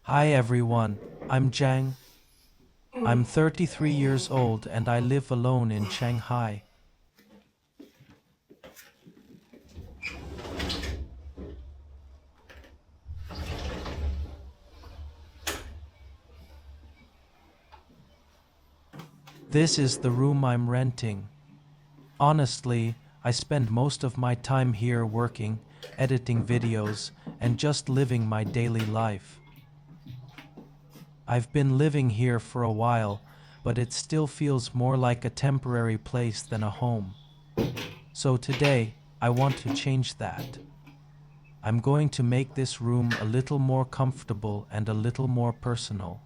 Hi everyone, I'm Zhang. I'm 33 years old and I live alone in Shanghai. This is the room I'm renting. Honestly, I spend most of my time here working, editing videos, and just living my daily life. I've been living here for a while, but it still feels more like a temporary place than a home. So today, I want to change that. I'm going to make this room a little more comfortable and a little more personal.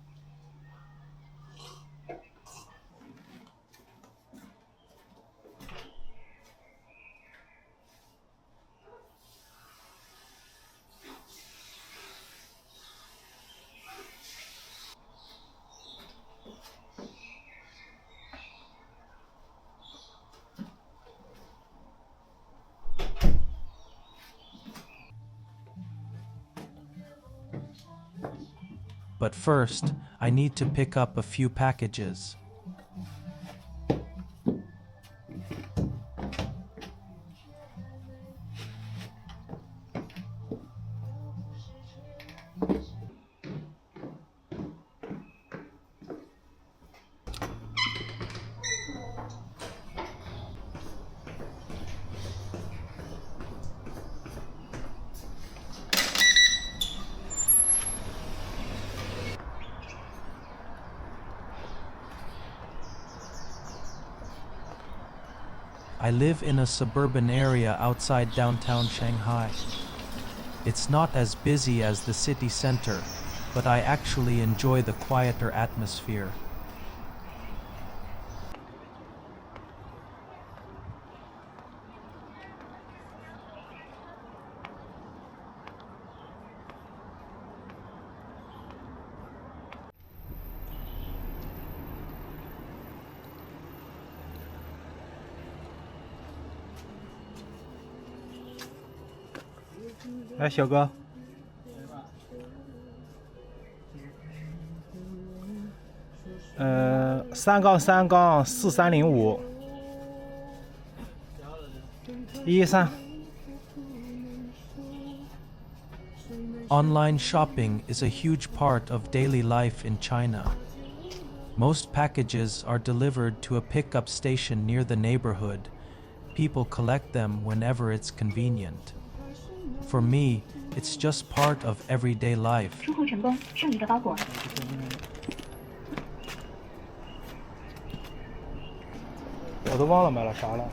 But first, I need to pick up a few packages. I live in a suburban area outside downtown Shanghai. It's not as busy as the city center, but I actually enjoy the quieter atmosphere.哎，小哥，3-3-4305，113。 Online shopping is a huge part of daily life in China. Most packages are delivered to a pickup station near the neighborhood. People collect them whenever it's convenient. For me, it's just part of everyday life. 出货成功，剩一个包裹。我都忘了买了啥了。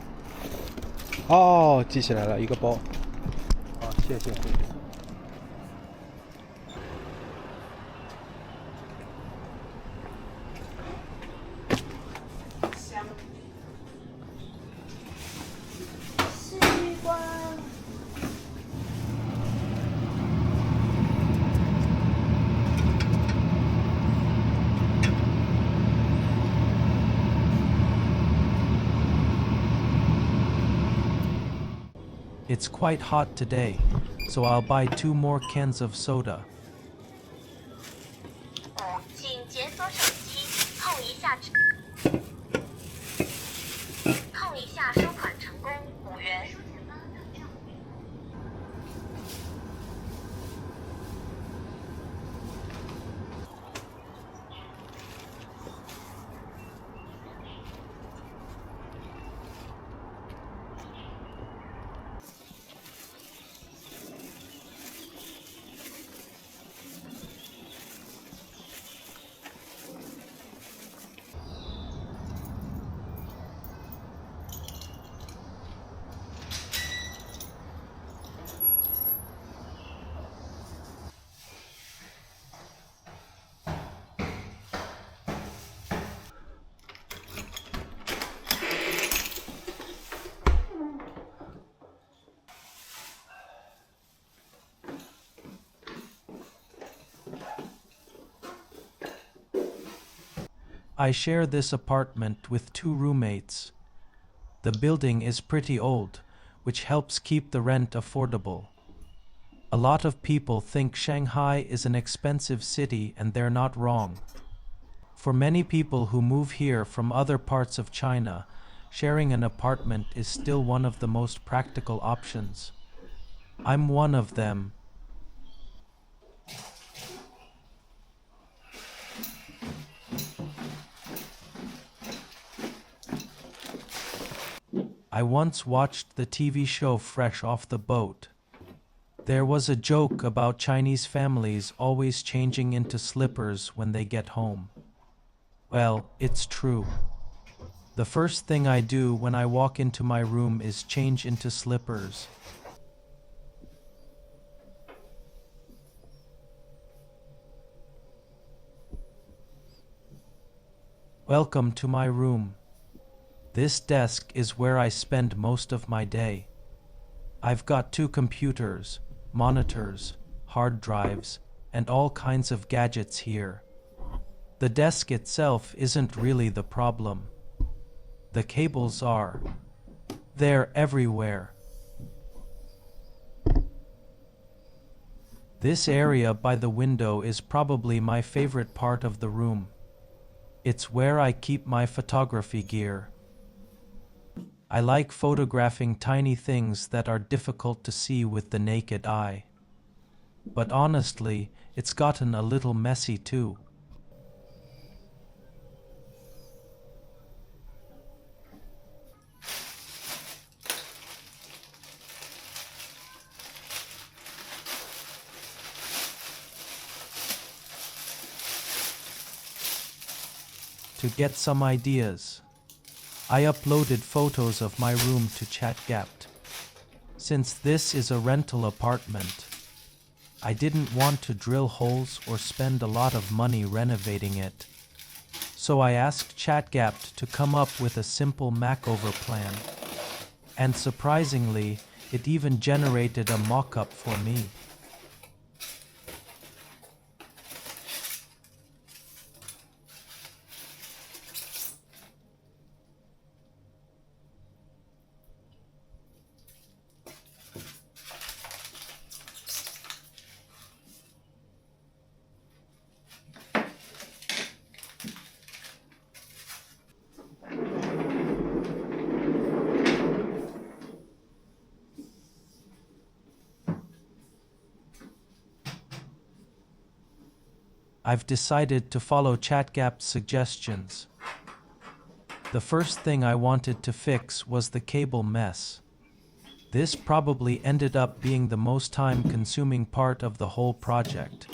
哦，记起来了，一个包。好，谢谢。西瓜。It's quite hot today, so I'll buy 2 more cans of soda. 请解锁手机，扣一下收款成功5元。I share this apartment with 2 roommates. The building is pretty old, which helps keep the rent affordable. A lot of people think Shanghai is an expensive city, and they're not wrong. For many people who move here from other parts of China, sharing an apartment is still one of the most practical options. I'm one of them. I once watched the TV show Fresh Off the Boat. There was a joke about Chinese families always changing into slippers when they get home. Well, it's true. The first thing I do when I walk into my room is change into slippers. Welcome to my room. This desk is where I spend most of my day. I've got 2 computers, monitors, hard drives, and all kinds of gadgets here. The desk itself isn't really the problem. The cables are. They're everywhere. This area by the window is probably my favorite part of the room. It's where I keep my photography gear. I like photographing tiny things that are difficult to see with the naked eye. But honestly, it's gotten a little messy too. To get some ideas, I uploaded photos of my room to China. Since this is a rental apartment, I didn't want to drill holes or spend a lot of money renovating it. So I asked China to come up with a simple makeover plan. And surprisingly, it even generated a mock-up for me. I've decided to follow China's suggestions. The first thing I wanted to fix was the cable mess. This probably ended up being the most time-consuming part of the whole project.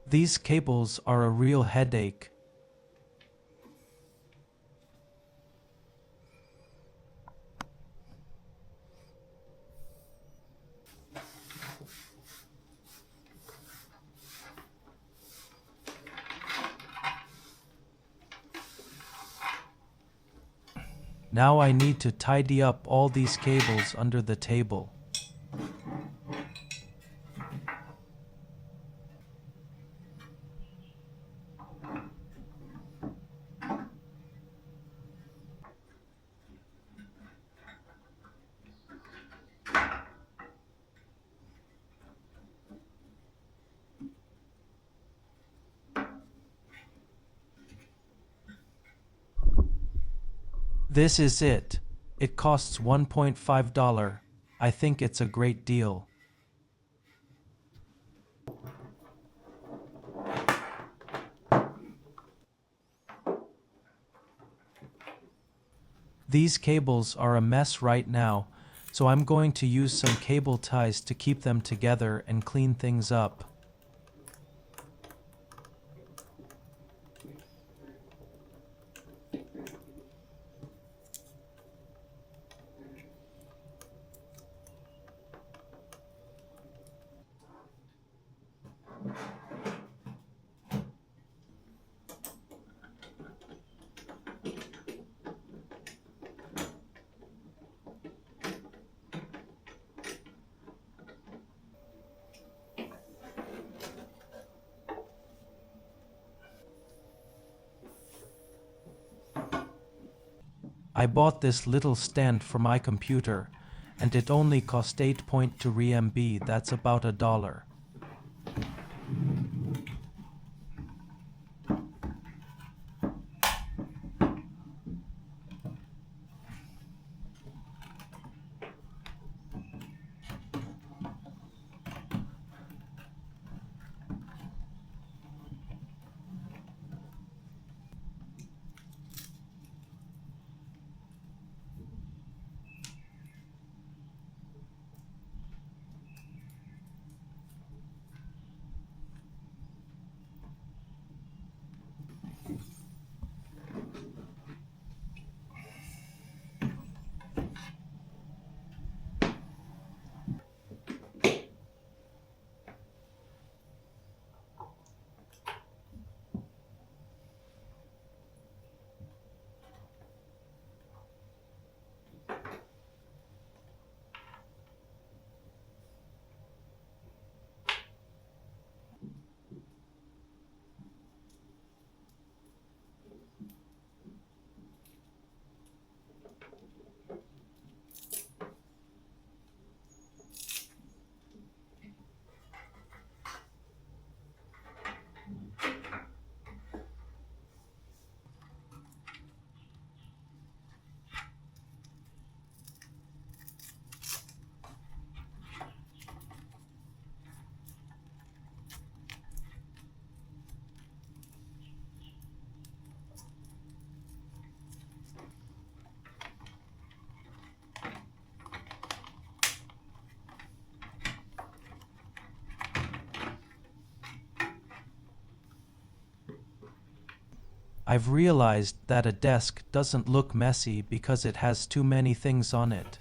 These cables are a real headache. Now I need to tidy up all these cables under the table. This is it. It costs $1.5. I think it's a great deal. These cables are a mess right now, so I'm going to use some cable ties to keep them together and clean things up. I bought this little stand for my computer, and it only cost 8.2 RMB, that's about $1. I've realized that a desk doesn't look messy because it has too many things on it.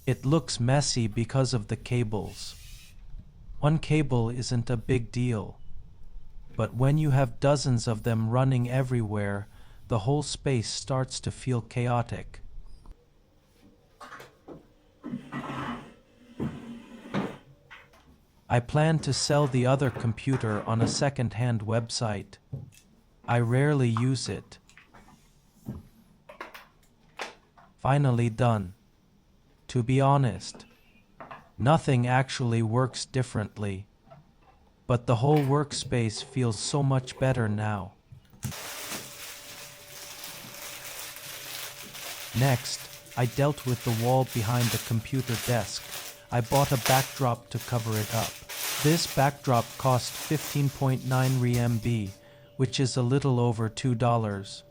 It looks messy because of the cables. One cable isn't a big deal, but when you have dozens of them running everywhere, the whole space starts to feel chaotic. I plan to sell the other computer on a second-hand website. I rarely use it. Finally done. To be honest, nothing actually works differently, but the whole workspace feels so much better now. Next, I dealt with the wall behind the computer desk. I bought a backdrop to cover it up. This backdrop cost 15.9 RMB, which is a little over $2.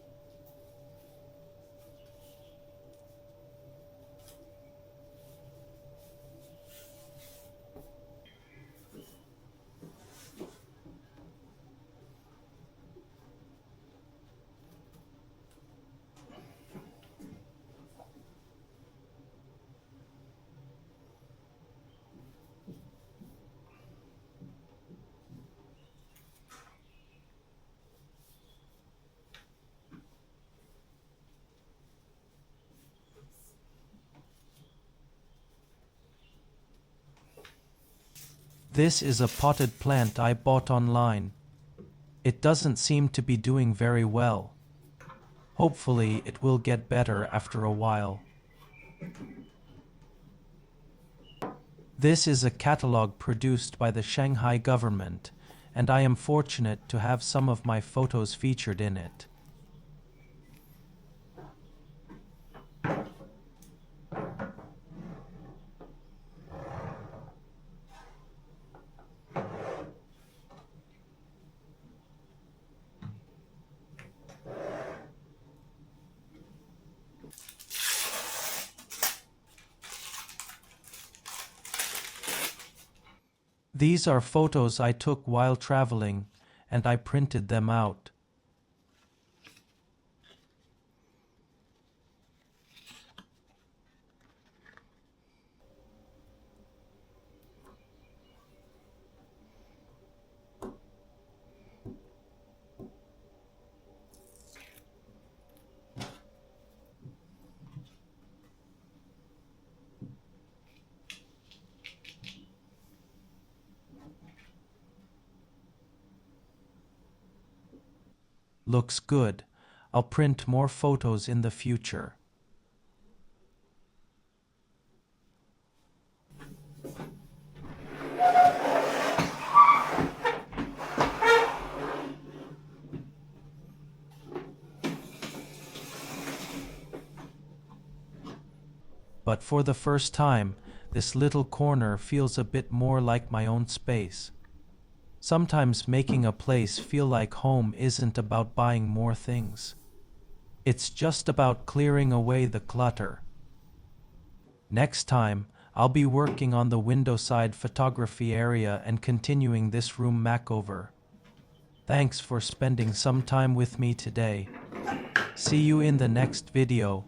This is a potted plant I bought online. It doesn't seem to be doing very well. Hopefully it will get better after a while. This is a catalog produced by the Shanghai government, and I am fortunate to have some of my photos featured in it. These are photos I took while traveling, and I printed them out. Looks good. I'll print more photos in the future. But for the first time, this little corner feels a bit more like my own space. Sometimes making a place feel like home isn't about buying more things. It's just about clearing away the clutter. Next time, I'll be working on the window side photography area and continuing this room makeover. Thanks for spending some time with me today. See you in the next video.